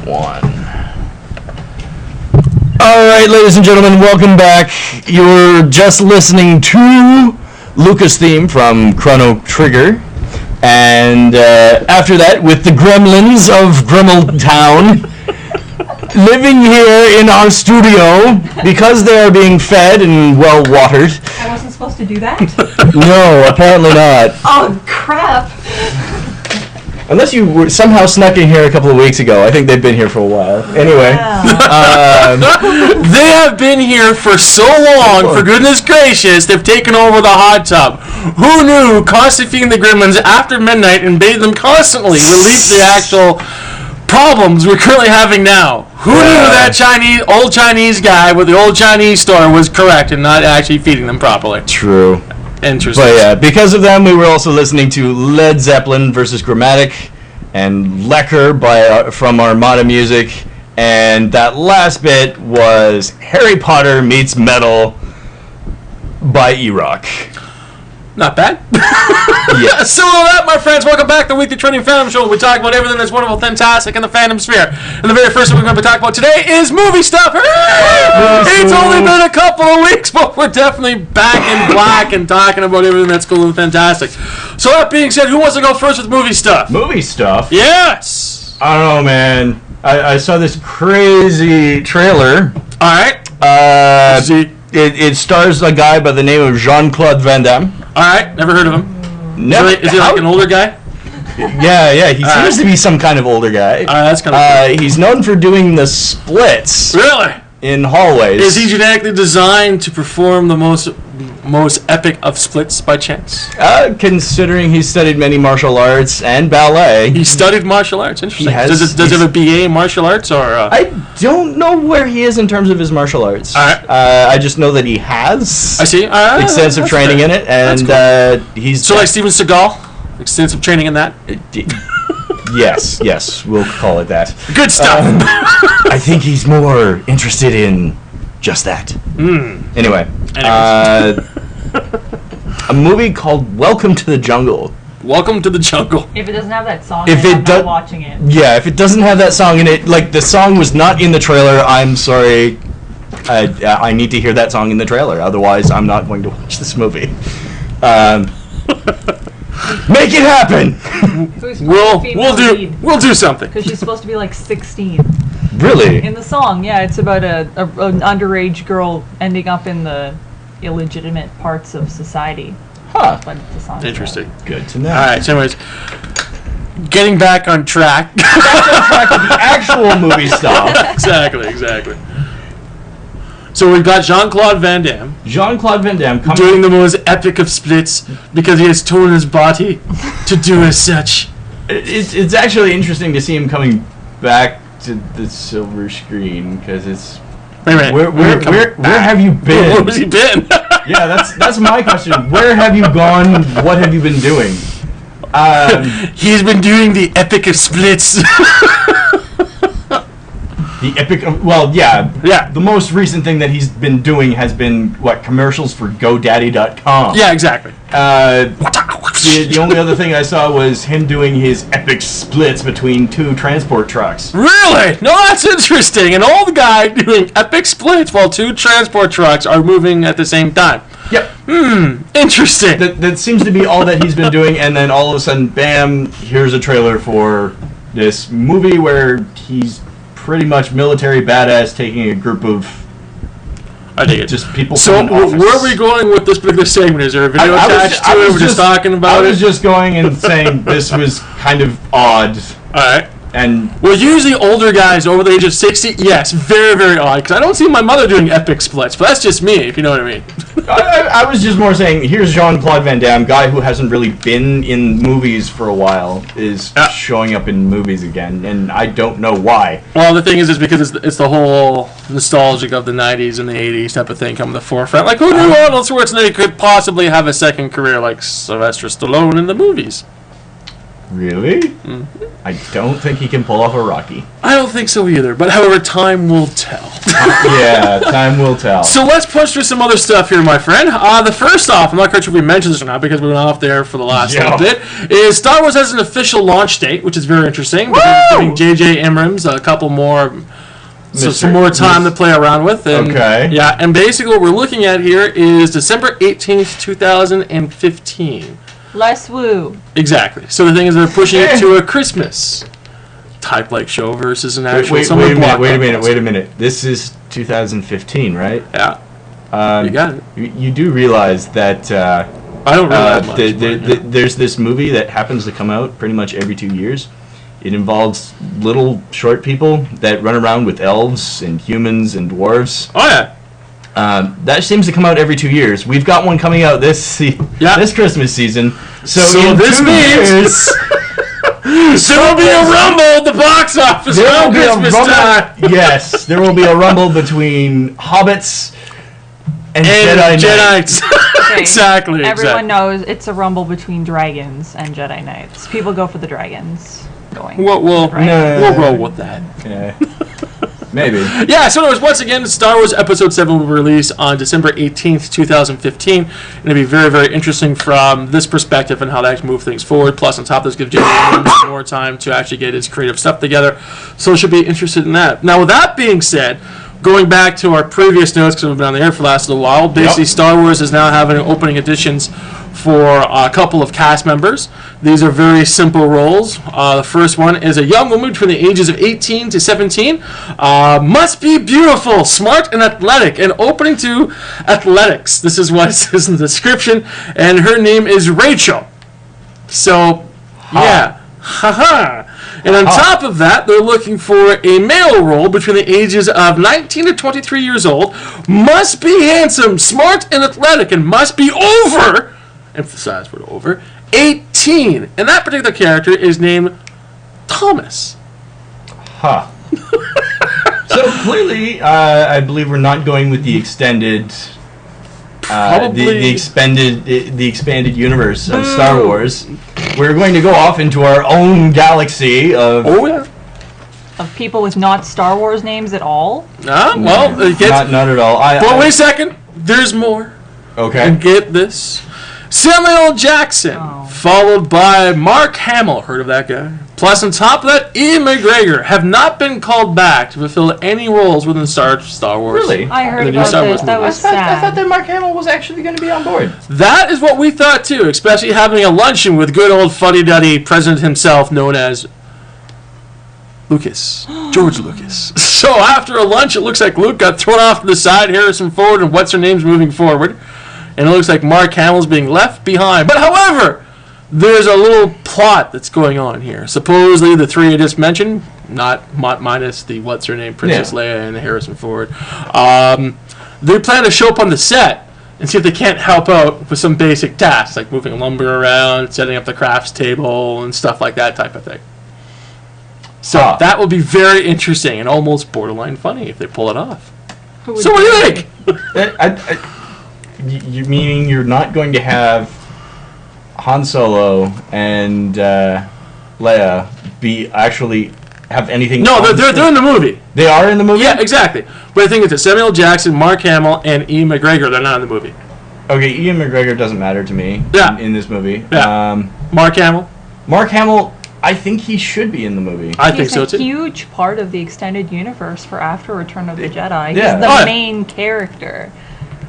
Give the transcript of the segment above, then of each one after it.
One. Alright, ladies and gentlemen, welcome back. You're just listening to Lucas' theme from Chrono Trigger. And after that, with the gremlins of Grimmel Town, living here in our studio, because they are being fed and well-watered. I wasn't supposed to do that? No, apparently not. Oh, crap. Unless you were somehow snuck in here a couple of weeks ago. I think they've been here for a while. Anyway. They have been here for so long, for goodness gracious, they've taken over the hot tub. Who knew constantly feeding the gremlins after midnight and bathing them constantly relieved the actual problems we're currently having now? Who knew that old Chinese guy with the old Chinese store was correct and not actually feeding them properly? True. Interesting. But yeah, because of them, we were also listening to Led Zeppelin versus Grammatic and Lecker from Armada Music. And that last bit was Harry Potter meets metal by E-Rock. Not bad. Yes. So with that, my friends, welcome back to the Weekly Trending Fandom Show. We talk about everything that's wonderful, fantastic in the fandom sphere. And the very first thing we're going to be talking about today is movie stuff. It's only been a couple of weeks, but we're definitely back in black and talking about everything that's cool and fantastic. So that being said, who wants to go first with movie stuff? Movie stuff? Yes. I don't know, man. I saw this crazy trailer. All right. It stars a guy by the name of Jean-Claude Van Damme. All right. Never heard of him. Never. Is he like an older guy? Yeah. He seems to be some kind of older guy. That's kind of cool. He's known for doing the splits. Really? In hallways. Is he genetically designed to perform the most epic of splits by chance? Considering he's studied many martial arts and ballet. He studied martial arts. Interesting. Does he have a BA in martial arts or? I don't know where he is in terms of his martial arts. All right. I just know that he has. I see. Extensive training in it, and cool. He's so like Steven Seagal, extensive training in that. Yes, we'll call it that. Good stuff. I think he's more interested in just that. Anyway, a movie called Welcome to the Jungle. Welcome to the Jungle. If it doesn't have that song in it, I'm not watching it. Yeah, if it doesn't have that song in it, like the song was not in the trailer, I'm sorry. I need to hear that song in the trailer, otherwise I'm not going to watch this movie. Make it happen. So we'll do something. Because she's supposed to be like 16. Really? In the song, yeah, it's about an underage girl ending up in the illegitimate parts of society. Huh. But the song's Interesting. Good to know. All right. So, anyways, getting back on track. Back on track with the actual movie stuff. Exactly. So we've got Jean-Claude Van Damme. Jean-Claude Van Damme doing the most epic of splits because he has torn his body to do as such. It's actually interesting to see him coming back to the silver screen because it's. Wait a minute. Where have you been? Where has he been? Yeah, that's my question. Where have you gone? What have you been doing? He's been doing the epic of splits. The epic of, well, yeah. The most recent thing that he's been doing has been, commercials for GoDaddy.com. Yeah, exactly. The only other thing I saw was him doing his epic splits between two transport trucks. Really? No, that's interesting. An old guy doing epic splits while two transport trucks are moving at the same time. Yep. Interesting. That seems to be all that he's been doing, and then all of a sudden, bam, here's a trailer for this movie where he's pretty much military badass taking a group of just people. So where are we going with this particular segment? Is there a video attached to it? We're just talking about it? I was just going and saying this was kind of odd. Alright. And well, usually older guys over the age of 60, yes, very, very odd. Because I don't see my mother doing epic splits, but that's just me, if you know what I mean. I was just more saying, here's Jean-Claude Van Damme, guy who hasn't really been in movies for a while, is showing up in movies again, and I don't know why. Well, the thing is because it's the whole nostalgic of the 90s and the 80s type of thing coming to the forefront. Like, who knew Arnold Schwarzenegger could possibly have a second career like Sylvester Stallone in the movies? Really? I don't think he can pull off a Rocky. I don't think so either, but however, time will tell. Yeah, time will tell. So let's push through some other stuff here, my friend. The first off, I'm not quite sure if we mentioned this or not because we went off there for the last little bit, is Star Wars has an official launch date, which is very interesting. Giving J.J. Abrams a couple more... So some more time to play around with. And, Okay. Yeah, and basically what we're looking at here is December 18th, 2015. Less woo. Exactly. So the thing is they're pushing it to a Christmas type like show versus an actual Wait summer a minute, blockbuster. wait a minute. This is 2015, right? Yeah. You got it. You do realize that I don't realize much. there's this movie that happens to come out pretty much every 2 years. It involves little short people that run around with elves and humans and dwarves. Oh, yeah. That seems to come out every 2 years. We've got one coming out this Christmas season. So in this 2 means there will be a rumble at the box office around Christmas time. Yes, there will be a rumble between hobbits and Jedi Knights. Okay. Exactly. Everyone knows it's a rumble between dragons and Jedi Knights. People go for the dragons. We'll roll with that. Yeah. Maybe. Yeah, so anyways, once again, Star Wars Episode 7 will be released on December 18th, 2015. And it'll be very, very interesting from this perspective and how that can move things forward. Plus, on top of this, give J.J. Abrams more time to actually get his creative stuff together. So should be interested in that. Now, with that being said, going back to our previous notes, because we've been on the air for the last little while, basically Star Wars is now having opening editions for a couple of cast members. These are very simple roles. The first one is a young woman between the ages of 18 to 17. Must be beautiful, smart, and athletic, and opening to athletics. This is what it says in the description. And her name is Rachel. So, yeah. Ha-ha. And on top of that, they're looking for a male role between the ages of 19 to 23 years old. Must be handsome, smart, and athletic, and must be over, emphasize word over, 18. And that particular character is named Thomas. Huh. So clearly, I believe we're not going with the extended, the expanded universe of Star Wars. We're going to go off into our own galaxy of. Oh yeah. Of people with not Star Wars names at all. Well, it gets. Not at all. But wait a second. There's more. Okay. And get this. Samuel Jackson, followed by Mark Hamill. Heard of that guy? Plus, on top of that, Ian McGregor have not been called back to fulfill any roles within Star Wars. Really? I heard about this. That was sad. I thought that Mark Hamill was actually going to be on board. That is what we thought too, especially having a luncheon with good old fuddy-duddy president himself, known as Lucas, George Lucas. So after a lunch, it looks like Luke got thrown off to the side, Harrison Ford and what's her name's moving forward, and it looks like Mark Hamill's being left behind. But however, there's a little plot that's going on here. Supposedly, the three I just mentioned, not minus the what's her name, Princess Leia and Harrison Ford, they plan to show up on the set and see if they can't help out with some basic tasks like moving lumber around, setting up the crafts table, and stuff like that type of thing. So that will be very interesting and almost borderline funny if they pull it off. So what do you think? You meaning you're not going to have Han Solo and Leia have anything? No, they're in the movie. They are in the movie? Yeah, exactly. But the thing is that Samuel Jackson, Mark Hamill, and Ian McGregor, they're not in the movie. Okay, Ian McGregor doesn't matter to me in this movie. Yeah. Mark Hamill? Mark Hamill, I think he should be in the movie. I think so too. He's a huge part of the extended universe for after Return of the Jedi. Yeah. He's the main character.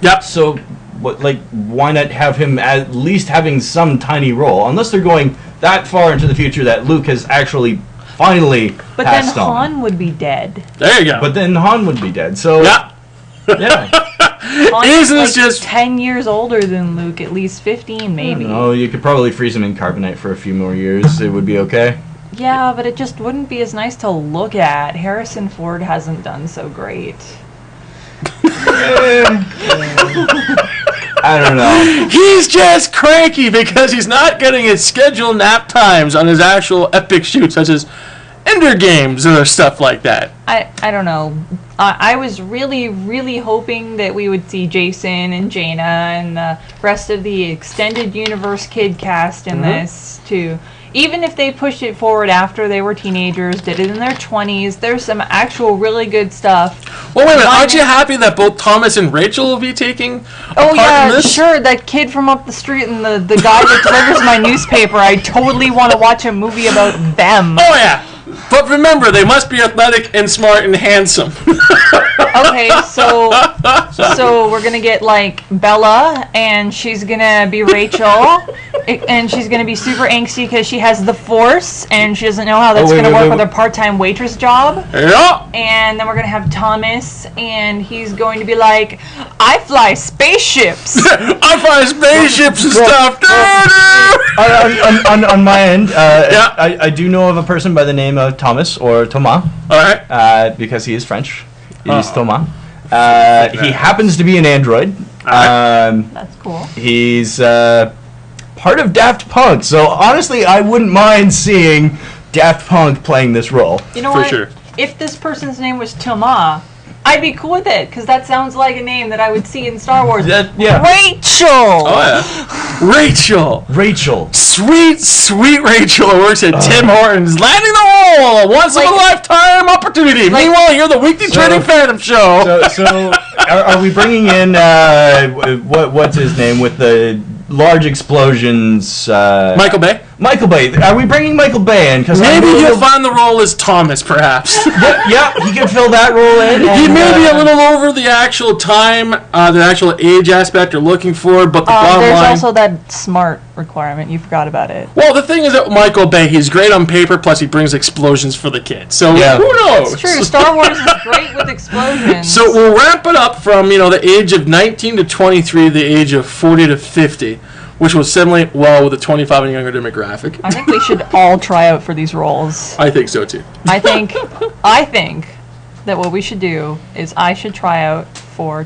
Yep. So, why not have him at least having some tiny role? Unless they're going that far into the future that Luke has actually finally But passed then on. Han would be dead. There you go. But then Han would be dead. So yeah. Han Isn't is this just 10 years older than Luke, at least 15 maybe. Oh, you could probably freeze him in carbonite for a few more years. It would be okay. Yeah, but it just wouldn't be as nice to look at. Harrison Ford hasn't done so great. I don't know. He's just cranky because he's not getting his scheduled nap times on his actual epic shoots, such as Ender Games or stuff like that. I don't know. I was really, really hoping that we would see Jason and Jaina and the rest of the extended universe kid cast in this to even if they pushed it forward after they were teenagers, did it in their 20s, there's some actual really good stuff. Well, wait a minute. Aren't you happy that both Thomas and Rachel will be taking Oh part yeah, in this? sure. That kid from up the street and the guy that delivers my newspaper. I totally want to watch a movie about them. Oh, yeah. But remember, they must be athletic and smart and handsome. Okay, so we're gonna get like Bella, and she's gonna be Rachel, and she's gonna be super angsty because she has the Force, and she doesn't know how that's gonna work with her part-time waitress job. Yeah. And then we're gonna have Thomas, and he's going to be like, I fly spaceships. I fly spaceships and stuff. On my end, Yeah. I do know of a person by the name of Thomas or Thomas, All right. because he is French. He Oh. is Thomas. He happens to be an android. That's cool. He's part of Daft Punk, so honestly, I wouldn't mind seeing Daft Punk playing this role. You know For what? sure. If this person's name was Thomas, I'd be cool with it, because that sounds like a name that I would see in Star Wars. Yeah. Rachel! Oh, yeah. Rachel. Rachel. Sweet, sweet Rachel who works at Tim Hortons, landing the role, once in a lifetime opportunity. Meanwhile, you're the weekly trading Phantom show. So are we bringing in what's his name with the large explosions? Michael Bay. Michael Bay. Are we bringing Michael Bay in? Because Maybe you'll find the role as Thomas, perhaps. yeah, he can fill that role in. He and, may be a little over the actual time, the actual age aspect you're looking for, but the bottom There's line... also that smart requirement. You forgot about it. Well, the thing is that Michael Bay, he's great on paper, plus he brings explosions for the kids. So Yeah. who knows? It's true. Star Wars is great with explosions. So we'll wrap it up from, the age of 19 to 23, the age of 40 to 50, which will simulate well with the 25 and younger demographic. I think we should all try out for these roles. I think so too. I think that what we should do is I should try out for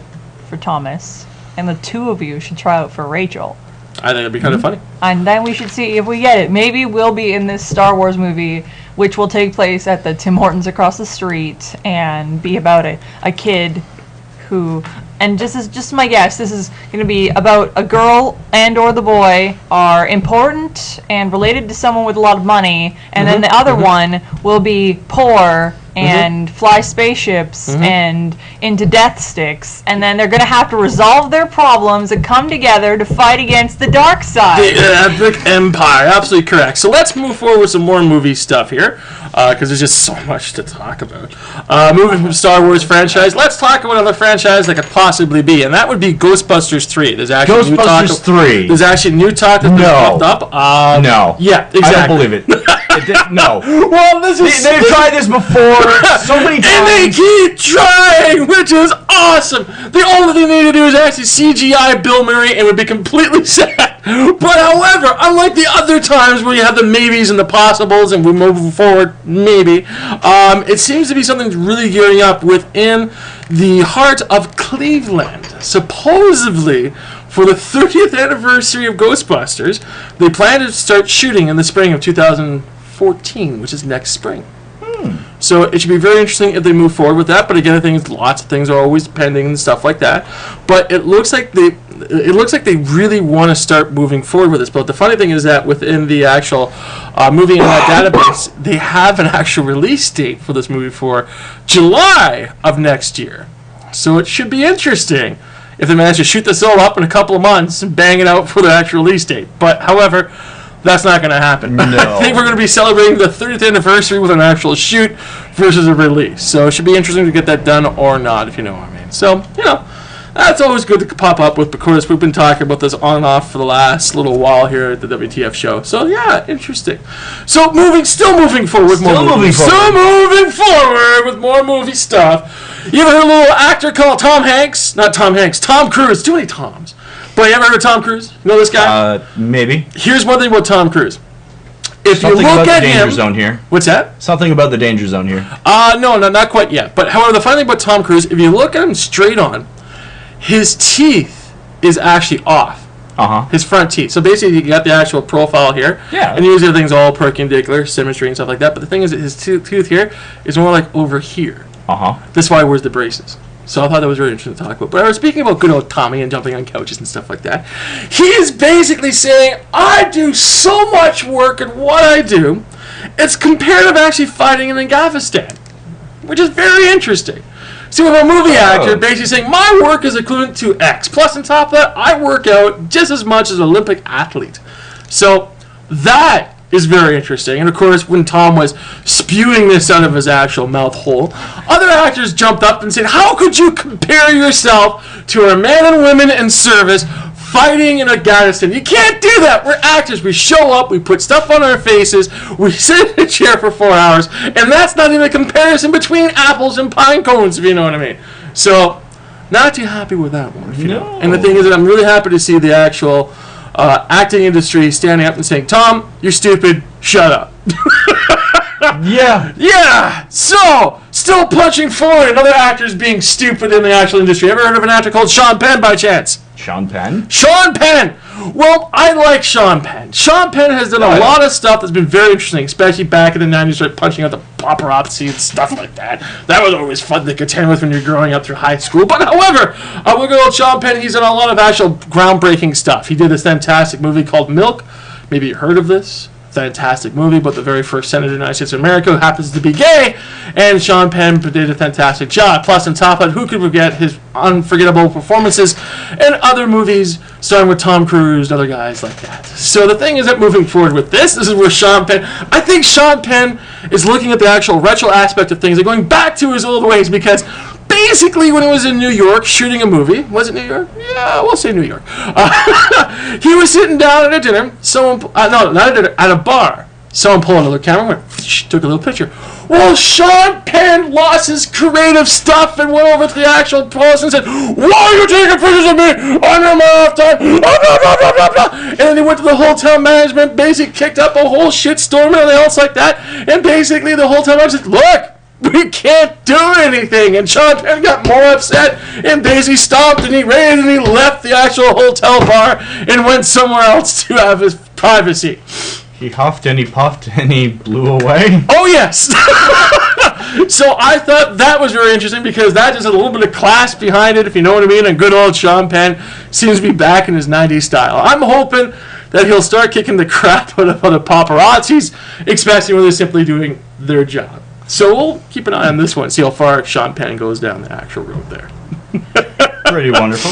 Thomas, and the two of you should try out for Rachel. I think it'd be kind of funny. And then we should see if we get it. Maybe we'll be in this Star Wars movie, which will take place at the Tim Hortons across the street and be about a kid who, and this is just my guess, this is going to be about a girl and or the boy are important and related to someone with a lot of money, and then the other one will be poor and fly spaceships and into death sticks, and then they're going to have to resolve their problems and come together to fight against the dark side. The Epic Empire, absolutely correct. So let's move forward with some more movie stuff here, because there's just so much to talk about. Moving from Star Wars franchise, let's talk about another franchise that could possibly be, and that would be Ghostbusters 3. There's actually Ghostbusters 3. There's actually new talk that's been No. popped up. No. Yeah, exactly. I don't believe it. No. Well, this is... They've tried this before so many times. And they keep trying, which is awesome. The only thing they need to do is actually CGI Bill Murray and it would be completely sad. But however, unlike the other times where you have the maybes and the possibles and we're moving forward, maybe, it seems to be something that's really gearing up within the heart of Cleveland. Supposedly, for the 30th anniversary of Ghostbusters, they plan to start shooting in the spring of 2014, which is next spring. So it should be very interesting if they move forward with that. But again, I think lots of things are always pending and stuff like that. But it looks like they really want to start moving forward with this. But the funny thing is that within the actual movie in that database, they have an actual release date for this movie for July of next year. So it should be interesting if they manage to shoot this all up in a couple of months and bang it out for the actual release date. But however, that's not going to happen. No. I think we're going to be celebrating the 30th anniversary with an actual shoot versus a release. So it should be interesting to get that done or not, if you know what I mean. So, that's always good to pop up with, because we've been talking about this on and off for the last little while here at the WTF show. So, yeah, interesting. So, still moving forward with more movies. Still moving forward with more movie stuff. You ever heard of a little actor called Tom Hanks? Not Tom Hanks, Tom Cruise. Too many Toms. But you ever heard of Tom Cruise? You know this guy? Maybe. Here's one thing about Tom Cruise. If Something you look about at the danger him, zone here. What's that? Something about the danger zone here. No, not quite yet. But however, the funny thing about Tom Cruise, if you look at him straight on, his teeth is actually off. His front teeth. So basically, you got the actual profile here. Yeah. And usually everything's all perpendicular, symmetry and stuff like that. But the thing is that his tooth here is more like over here. That's why he wears the braces. So I thought that was really interesting to talk about. But I was speaking about good old Tommy and jumping on couches and stuff like that. He is basically saying, I do so much work at what I do, it's compared to actually fighting in Afghanistan, which is very interesting. See, we have a movie actor basically saying, my work is equivalent to X. Plus, on top of that, I work out just as much as an Olympic athlete. So that is very interesting. And of course, when Tom was spewing this out of his actual mouth hole, other actors jumped up and said, how could you compare yourself to our men and women in service fighting in Afghanistan? You can't do that. We're actors. We show up, we put stuff on our faces, we sit in a chair for 4 hours, and that's not even a comparison between apples and pine cones, if you know what I mean. So, not too happy with that one. If you know. And the thing is that I'm really happy to see the actual acting industry standing up and saying, Tom, you're stupid, shut up. Yeah. Yeah! So, still punching forward and other actors being stupid in the actual industry. Ever heard of an actor called Sean Penn by chance? Sean Penn? Sean Penn! Well, I like Sean Penn. Sean Penn has done a lot of stuff that's been very interesting, especially back in the 90s, like punching out the paparazzi and stuff like that. That was always fun to contend with when you're growing up through high school. But however, look at old Sean Penn. He's done a lot of actual groundbreaking stuff. He did this fantastic movie called Milk. Maybe you heard of this. Fantastic movie about the very first senator of the United States of America who happens to be gay, and Sean Penn did a fantastic job. Plus, on top of it, who could forget his unforgettable performances in other movies starring with Tom Cruise and other guys like that. So the thing is that moving forward with this is where Sean Penn, I think Sean Penn is looking at the actual retro aspect of things and going back to his old ways, because basically, when he was in New York shooting a movie, was it New York? Yeah, we'll say New York. He was sitting down at a dinner. Someone, no, not a dinner, at a bar. Someone pulled another camera, went, took a little picture. Well, Sean Penn lost his creative stuff and went over to the actual post and said, "Why are you taking pictures of me? I'm in my off time." Blah, blah, blah, blah, blah, blah. And then he went to the hotel management, basically kicked up a whole shitstorm and everything else like that. And basically, the hotel management said, "Look, we can't do anything." And Sean Penn got more upset and basically stopped and he ran and he left the actual hotel bar and went somewhere else to have his privacy. He huffed and he puffed and he blew away. Oh, yes. So I thought that was very interesting because that just had a little bit of class behind it, if you know what I mean. And good old Sean Penn seems to be back in his 90s style. I'm hoping that he'll start kicking the crap out of other paparazzis, especially when they're simply doing their job. So we'll keep an eye on this one, see how far Sean Penn goes down the actual road there. Pretty wonderful.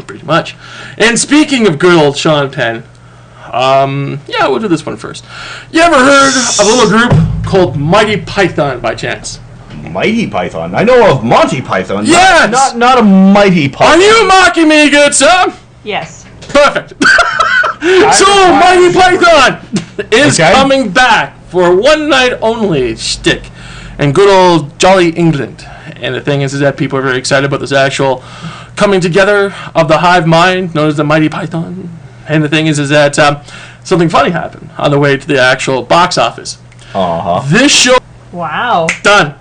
Pretty much. And speaking of good old Sean Penn, yeah, we'll do this one first. You ever heard of a little group called Mighty Python by chance? Mighty Python? I know of Monty Python. Yes! Not a Mighty Python. Are you mocking me, good sir? Yes. Perfect. So, Mighty Python is coming back for a one night only shtick in good old jolly England. And the thing is that people are very excited about this actual coming together of the hive mind known as the Mighty Python. And the thing is that something funny happened on the way to the actual box office. This show Wow. done.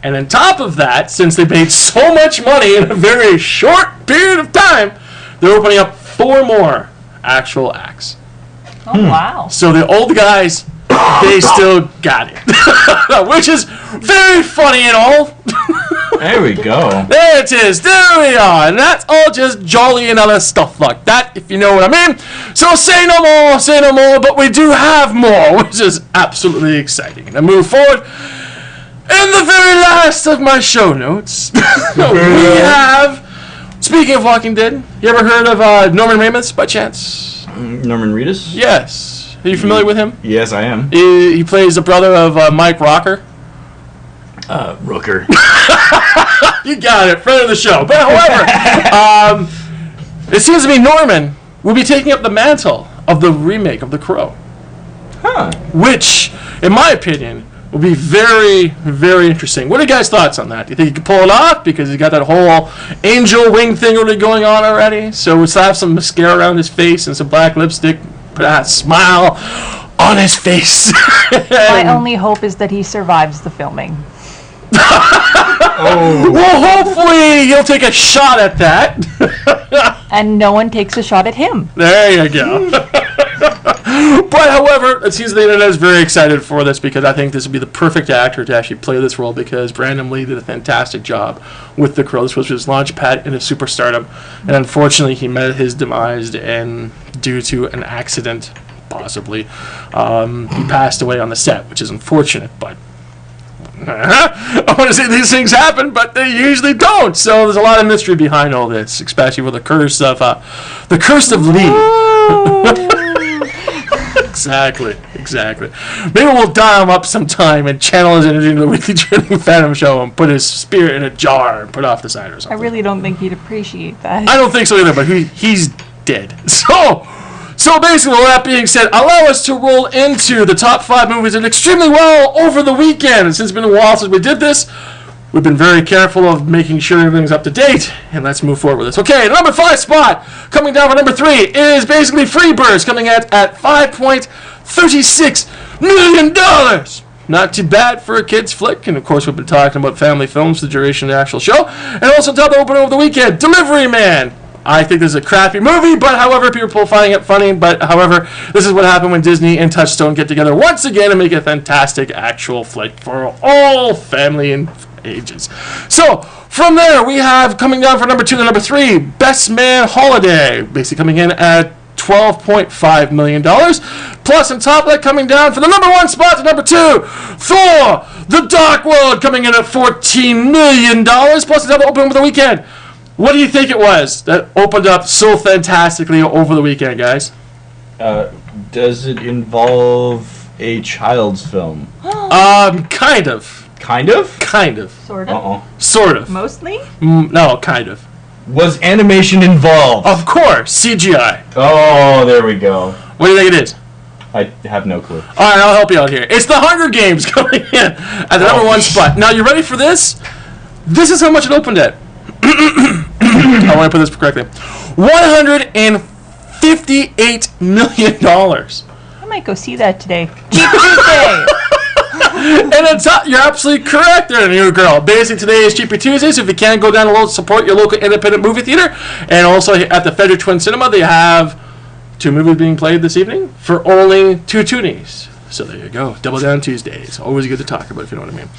And on top of that, since they made so much money in a very short period of time, they're opening up 4 more actual acts. Oh, wow. So the old guys, they still got it. Which is very funny and all. There we go. There it is. There we are. And that's all just jolly and other stuff like that, if you know what I mean. So say no more, but we do have more, which is absolutely exciting. Now move forward. In the very last of my show notes, we have, speaking of Walking Dead, you ever heard of Norman Reedus by chance? Norman Reedus? Yes. Are you familiar with him? Yes, I am. He plays the brother of Mike Rocker. Rooker. You got it, friend of the show. But however, it seems to me Norman will be taking up the mantle of the remake of The Crow. Huh. Which, in my opinion, will be very, very interesting. What are you guys' thoughts on that? Do you think he can pull it off? Because he's got that whole angel wing thing already going on already. So we'll have some mascara around his face and some black lipstick. Put a smile on his face. My only hope is that he survives the filming. Well, hopefully he'll take a shot at that. And no one takes a shot at him. There you go. But however, it seems the internet is very excited for this because I think this would be the perfect actor to actually play this role because Brandon Lee did a fantastic job with The Crow. This was his launch pad into superstardom, and unfortunately, he met his demise and due to an accident, possibly, he passed away on the set, which is unfortunate, but. I want to say these things happen, but they usually don't. So there's a lot of mystery behind all this, especially with the curse of Lee. Exactly. Maybe we'll dial him up sometime and channel his energy into the Weekly Training Phantom Show and put his spirit in a jar and put it off the side or I something. really don't think he'd appreciate that. I don't think so either, but he's dead. So basically, with that being said, allow us to roll into the top 5 movies that did extremely well over the weekend. And since it's been a while since we did this, we've been very careful of making sure everything's up to date. And let's move forward with this. Okay, the number 5 spot, coming down for number 3, is basically Freebirds, coming at $5.36 million. Not too bad for a kid's flick. And of course, we've been talking about family films, the duration of the actual show. And also top the opener over the weekend, Delivery Man. I think this is a crappy movie, but however, people finding it funny. But however, this is what happened when Disney and Touchstone get together once again and make a fantastic actual flick for all family and ages. So from there, we have coming down for number 2 to number 3, Best Man Holiday, basically coming in at $12.5 million. Plus, on top of that, coming down for the number 1 spot to number 2, Thor: The Dark World, coming in at $14 million. Plus, another open over the weekend. What do you think it was that opened up so fantastically over the weekend, guys? Does it involve a child's film? Kind of. Kind of? Kind of. Sort of. Sort of. Mostly? No, kind of. Was animation involved? Of course, CGI. Oh, there we go. What do you think it is? I have no clue. All right, I'll help you out here. It's The Hunger Games coming in at the number 1 spot. Now, you ready for this? This is how much it opened at. I want to put this correctly. $158 million. I might go see that today. Cheap Tuesday. And you're absolutely correct there, new girl. Basically, today is Cheapy Tuesday, so if you can, go down and support your local independent movie theater. And also at the Frederick Twin Cinema, they have 2 movies being played this evening for only 2 toonies. So there you go. Double Down Tuesdays. Always good to talk about, if you know what I mean.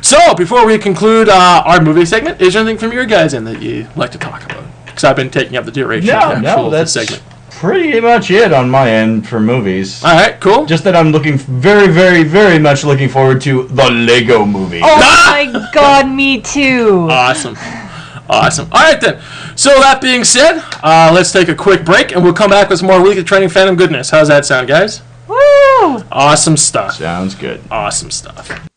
So, before we conclude our movie segment, is there anything from your guys in that you'd like to talk about? Because I've been taking up the duration of the actual that's segment. pretty much it on my end for movies. All right, cool. Just that I'm looking very, very, very much looking forward to the Lego Movie. Oh my god, me too. Awesome. All right, then. So, that being said, let's take a quick break, and we'll come back with some more Weekly Training Phantom goodness. How's that sound, guys? Woo! Awesome stuff. Sounds good. Awesome stuff.